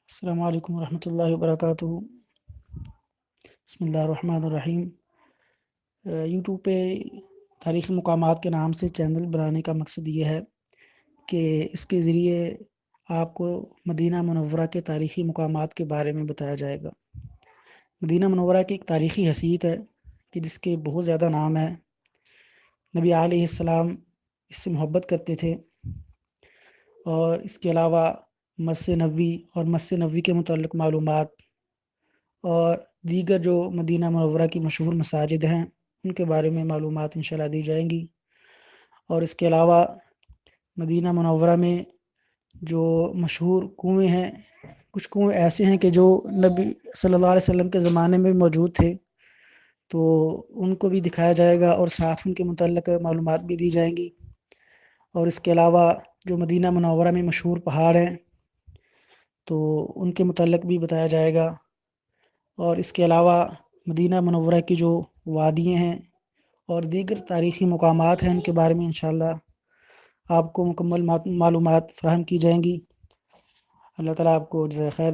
السلام علیکم ورحمۃ اللہ وبرکاتہ۔ بسم اللہ الرحمن الرحیم۔ یوٹیوب پہ تاریخی مقامات کے نام سے چینل بنانے کا مقصد یہ ہے کہ اس کے ذریعے آپ کو مدینہ منورہ کے تاریخی مقامات کے بارے میں بتایا جائے گا۔ مدینہ منورہ کی ایک تاریخی حیثیت ہے کہ جس کے بہت زیادہ نام ہے۔ نبی علیہ السلام اس سے محبت کرتے تھے، اور اس کے علاوہ مسجد نبوی اور مسجد نبوی کے متعلق معلومات اور دیگر جو مدینہ منورہ کی مشہور مساجد ہیں ان کے بارے میں معلومات انشاءاللہ دی جائیں گی۔ اور اس کے علاوہ مدینہ منورہ میں جو مشہور کنویں ہیں، کچھ کنویں ایسے ہیں کہ جو نبی صلی اللہ علیہ وسلم کے زمانے میں موجود تھے، تو ان کو بھی دکھایا جائے گا اور ساتھ ان کے متعلق معلومات بھی دی جائیں گی۔ اور اس کے علاوہ جو مدینہ منورہ میں مشہور پہاڑ ہیں تو ان کے متعلق بھی بتایا جائے گا۔ اور اس کے علاوہ مدینہ منورہ کی جو وادیاں ہیں اور دیگر تاریخی مقامات ہیں ان کے بارے میں انشاءاللہ آپ کو مکمل معلومات فراہم کی جائیں گی۔ اللہ تعالیٰ آپ کو جزائے خیر